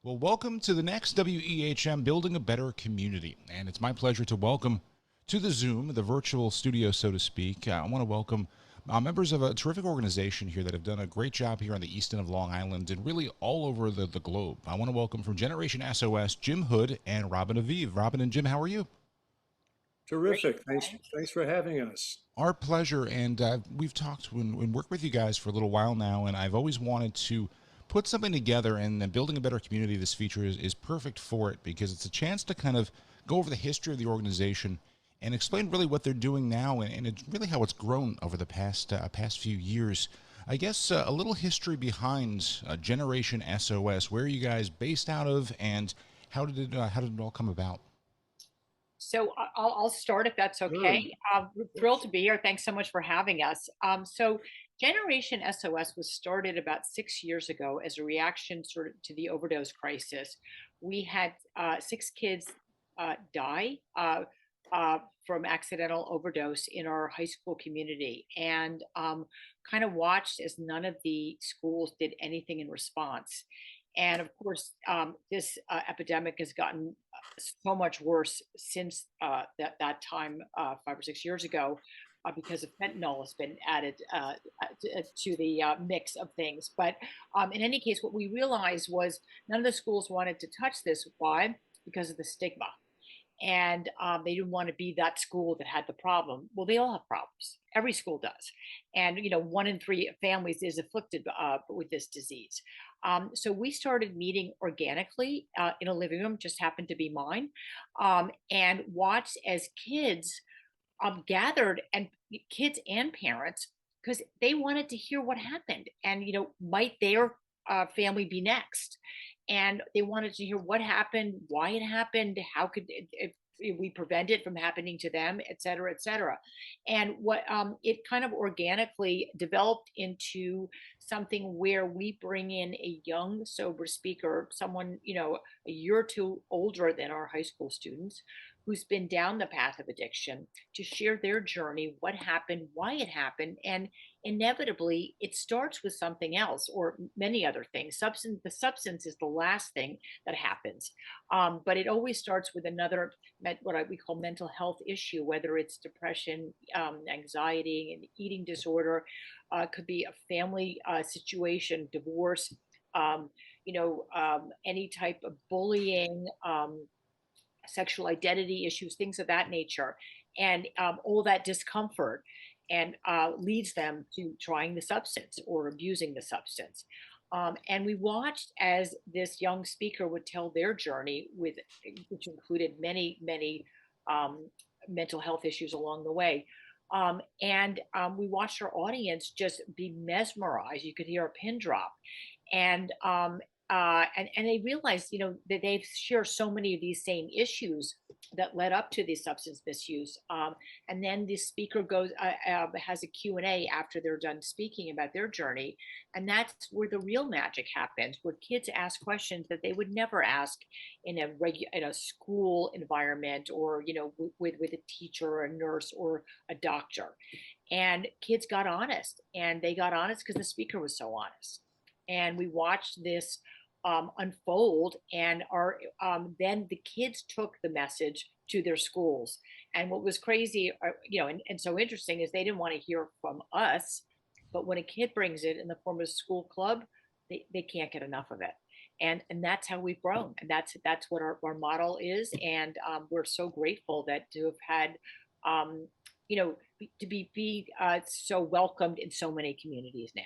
Well, welcome to the next WEHM Building a Better Community. And it's my pleasure to welcome to the Zoom, the virtual studio, so to speak. I want to welcome members of a terrific organization here that have done a great job here on the east end of Long Island and really all over the globe. I want to welcome from Generation SOS, Jim Hood and Robin Aviv. Robin and Jim, how are you? Great. Terrific. Thanks for having us. Our pleasure, and we've talked and worked with you guys for a little while now, and I've always wanted to put something together, and building a better community. This feature is perfect for it because it's a chance to kind of go over the history of the organization and explain really what they're doing now, and it's really how it's grown over the past few years. I guess a little history behind Generation SOS. Where are you guys based out of, and how did it all come about? So I'll start if that's Sure. okay. We're thrilled to be here. Thanks so much for having us. So Generation SOS was started about 6 years ago as a reaction sort of to the overdose crisis. We had six kids die from accidental overdose in our high school community, and kind of watched as none of the schools did anything in response. And of course, this epidemic has gotten so much worse since that time 5 or 6 years ago, because of fentanyl has been added to the mix of things. But in any case, what we realized was none of the schools wanted to touch this. Why? Because of the stigma, and they didn't want to be that school that had the problem. Well, they all have problems. Every school does, and 1 in 3 families is afflicted with this disease. So we started meeting organically in a living room, just happened to be mine, and watched as kids gathered, and kids and parents, because they wanted to hear what happened, and might their family be next, and they wanted to hear what happened, why it happened, how could if we prevent it from happening to them, et cetera, et cetera. And what it kind of organically developed into something where we bring in a young sober speaker, someone a year or two older than our high school students, who's been down the path of addiction, to share their journey, what happened, why it happened, and inevitably it starts with something else or many other things. The substance is the last thing that happens, but it always starts with another we call mental health issue, whether it's depression, anxiety, and eating disorder. Could be a family situation, divorce, any type of bullying, sexual identity issues, things of that nature, and all that discomfort, and leads them to trying the substance or abusing the substance. And we watched as this young speaker would tell their journey, which included many, many mental health issues along the way. And we watched our audience just be mesmerized. You could hear a pin drop, and and they realized, that they share so many of these same issues that led up to the substance misuse. And then the speaker has a Q&A after they're done speaking about their journey, and that's where the real magic happens, where kids ask questions that they would never ask in a school environment, or with a teacher or a nurse or a doctor. And kids got honest, and they got honest because the speaker was so honest. And we watched this unfold, and our then the kids took the message to their schools. And what was crazy, and so interesting, is they didn't want to hear from us, but when a kid brings it in the form of a school club, they can't get enough of it. And that's how we've grown, and that's what our model is. And we're so grateful that to have had to be so welcomed in so many communities now.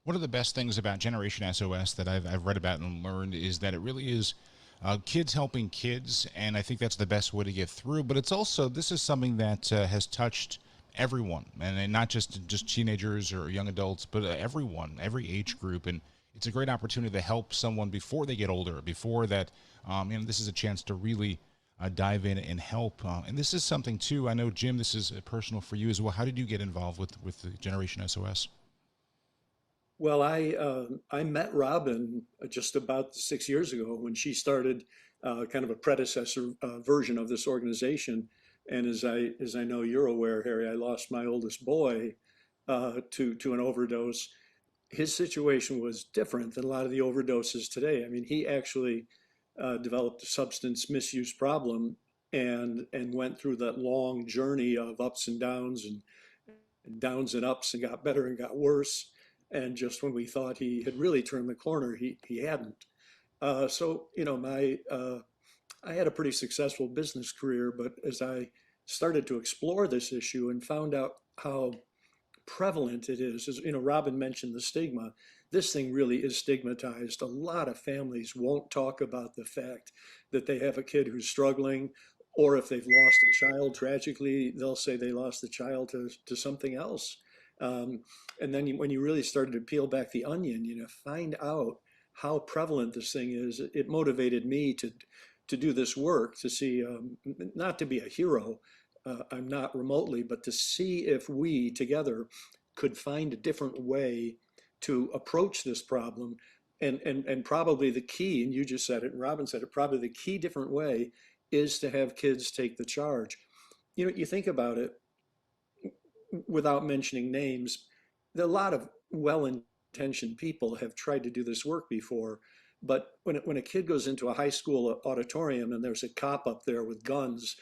One of the best things about Generation SOS that I've read about and learned is that it really is kids helping kids, and I think that's the best way to get through. But it's also, this is something that has touched everyone, and not just teenagers or young adults, but everyone, every age group, and it's a great opportunity to help someone before they get older, before that. This is a chance to really dive in and help. And this is something too. I know, Jim, this is personal for you as well. How did you get involved with the Generation SOS? Well, I met Robin just about 6 years ago when she started kind of a predecessor version of this organization. And as I know you're aware, Harry, I lost my oldest boy to an overdose. his situation was different than a lot of the overdoses today. I mean, he actually developed a substance misuse problem and went through that long journey of ups and downs and ups and got better and got worse. And just when we thought he had really turned the corner, he hadn't. So you know, my I had a pretty successful business career, but as I started to explore this issue and found out how prevalent it is, as you know, Robin mentioned the stigma. This thing really is stigmatized. A lot of families won't talk about the fact that they have a kid who's struggling, or if they've lost a child tragically, they'll say they lost the child to something else. Um, and then when you really started to peel back the onion, you know, find out how prevalent this thing is. It motivated me to do this work, to see, not to be a hero, I'm not remotely, but to see if we together could find a different way to approach this problem. And probably the key, and you just said it, and Robin said it, probably the key different way is to have kids take the charge. You know, you think about it without mentioning names, a lot of well-intentioned people have tried to do this work before, but when a kid goes into a high school auditorium and there's a cop up there with guns,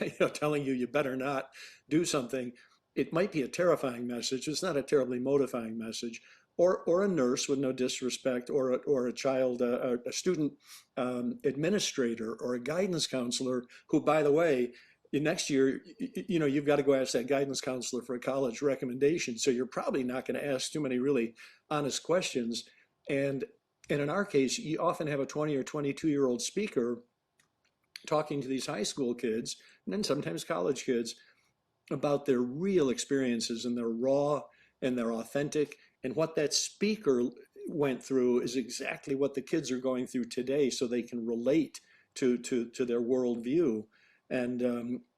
you know, telling you better not do something, it might be a terrifying message. It's not a terribly motivating message. Or a nurse, with no disrespect, or a child, a student administrator, or a guidance counselor who, by the way, next year, you know, you've got to go ask that guidance counselor for a college recommendation. So you're probably not going to ask too many really honest questions. And and in our case, you often have a 20 or 22-year-old speaker talking to these high school kids and then sometimes college kids about their real experiences, and they're raw and they're authentic. And what that speaker went through is exactly what the kids are going through today, so they can relate to their worldview. And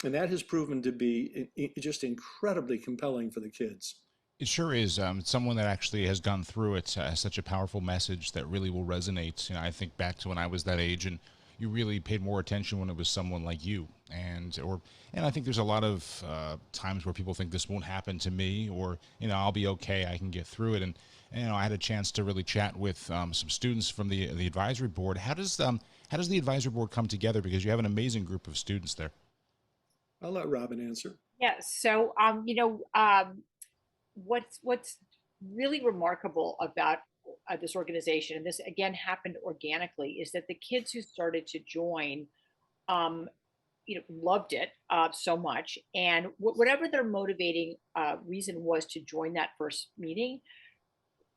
that has proven to be just incredibly compelling for the kids. It sure is. Someone that actually has gone through it has such a powerful message that really will resonate. You know, I think back to when I was that age, and you really paid more attention when it was someone like you. And I think there's a lot of times where people think this won't happen to me, or you know, I'll be okay, I can get through it. And you know, I had a chance to really chat with some students from the advisory board. How does the advisory board come together? Because you have an amazing group of students there. I'll let Robin answer. Yeah. So, what's really remarkable about this organization, and this again happened organically, is that the kids who started to join, um, loved it so much, and whatever their motivating reason was to join that first meeting,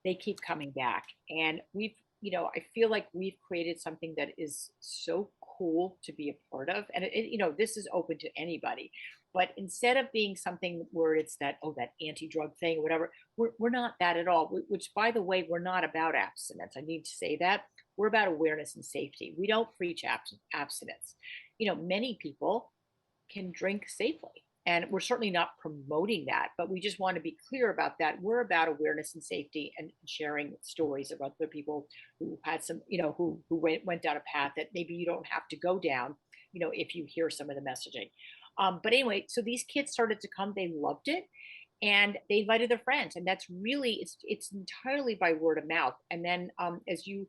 they keep coming back. And I feel like we've created something that is so cool to be a part of. And this is open to anybody. But instead of being something where it's that anti-drug thing, or whatever, we're not that at all. Which, by the way, we're not about abstinence. I need to say that. We're about awareness and safety. We don't preach abstinence. Many people can drink safely. And we're certainly not promoting that, but we just want to be clear about that. We're about awareness and safety and sharing stories about other people who had some, who went down a path that maybe you don't have to go down, if you hear some of the messaging. But anyway, so these kids started to come, they loved it, and they invited their friends. And that's really, it's entirely by word of mouth. And then as you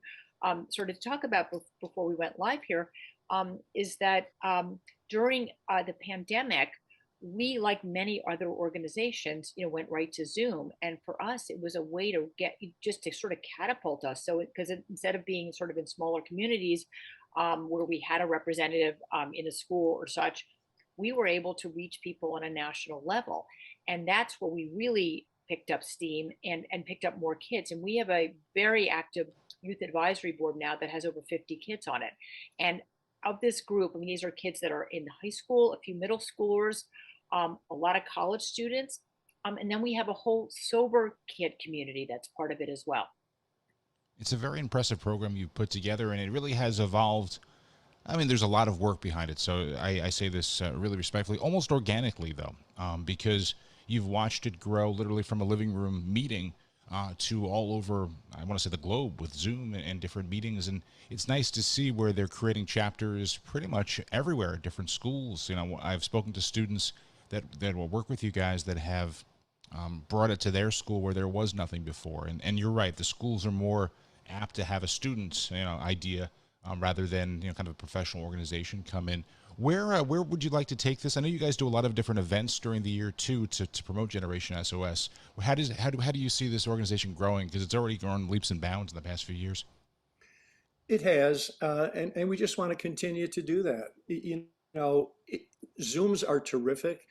sort of talk about before we went live here, is that during the pandemic, we, like many other organizations, went right to Zoom. And for us, it was a way to get just to sort of catapult us. So, because instead of being sort of in smaller communities where we had a representative in a school or such, we were able to reach people on a national level. And that's where we really picked up steam and picked up more kids. And we have a very active youth advisory board now that has over 50 kids on it. And of this group, I mean, these are kids that are in high school, a few middle schoolers, a lot of college students, and then we have a whole sober kid community that's part of it as well. It's a very impressive program you've put together, and it really has evolved. I mean, there's a lot of work behind it, so I say this really respectfully, almost organically, though, because you've watched it grow literally from a living room meeting to all over, I want to say, the globe with Zoom and different meetings. And it's nice to see where they're creating chapters pretty much everywhere at different schools. You know, I've spoken to students that will work with you guys that have brought it to their school where there was nothing before. And you're right, the schools are more apt to have a student idea rather than kind of a professional organization come in. Where would you like to take this? I know you guys do a lot of different events during the year too to promote Generation SOS. How do you see this organization growing? Because it's already grown leaps and bounds in the past few years. It has, and we just want to continue to do that. You know, Zooms are terrific,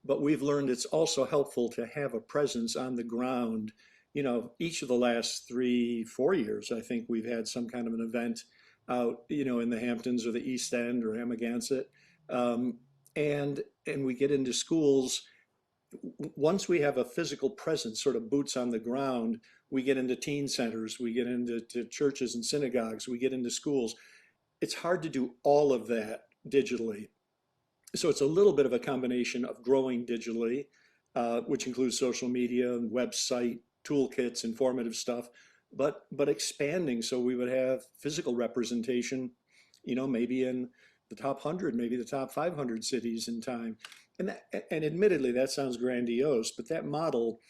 but we've learned it's also helpful to have a presence on the ground. Each of the last 3, 4 years, I think we've had some kind of an event out, in the Hamptons or the East End or Amagansett, um, and we get into schools. Once we have a physical presence, sort of boots on the ground, we get into teen centers, we get into churches and synagogues, we get into schools. It's hard to do all of that digitally. So it's a little bit of a combination of growing digitally, which includes social media and website toolkits, informative stuff, but expanding so we would have physical representation, maybe in the top 100, maybe the top 500 cities in time. And admittedly, that sounds grandiose, but that model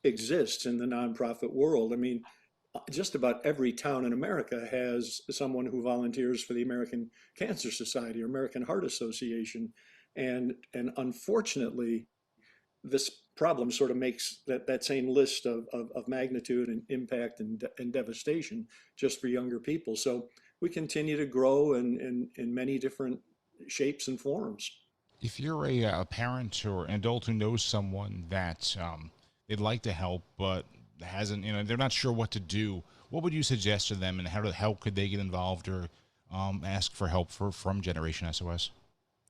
exists in the nonprofit world. I mean, just about every town in America has someone who volunteers for the American Cancer Society or American Heart Association. And unfortunately, this problem sort of makes that same list of magnitude and impact and devastation just for younger people. So we continue to grow in many different shapes and forms. If you're a parent or an adult who knows someone that they'd like to help but hasn't, they're not sure what to do, what would you suggest to them, and how could they get involved or ask for help from Generation SOS?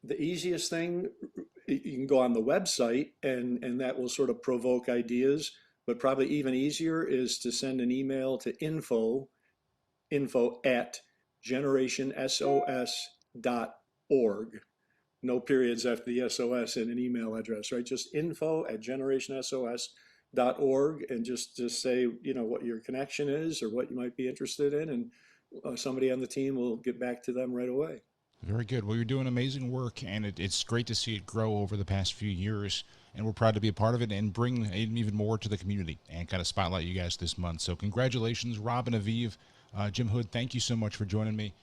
The easiest thing, you can go on the website and that will sort of provoke ideas, but probably even easier is to send an email to info at generationsos.org. No periods after the SOS in an email address, right? Just info at generationsos.org, and just say, what your connection is or what you might be interested in, and somebody on the team will get back to them right away. Very good. Well, you're doing amazing work, and it's great to see it grow over the past few years. And we're proud to be a part of it and bring even more to the community and kind of spotlight you guys this month. So, congratulations, Rob and Aviv. Jim Hood, thank you so much for joining me.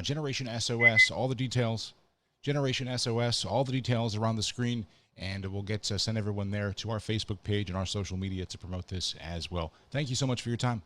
Generation SOS, all the details. Generation SOS, all the details are on the screen, and we'll get to send everyone there to our Facebook page and our social media to promote this as well. Thank you so much for your time.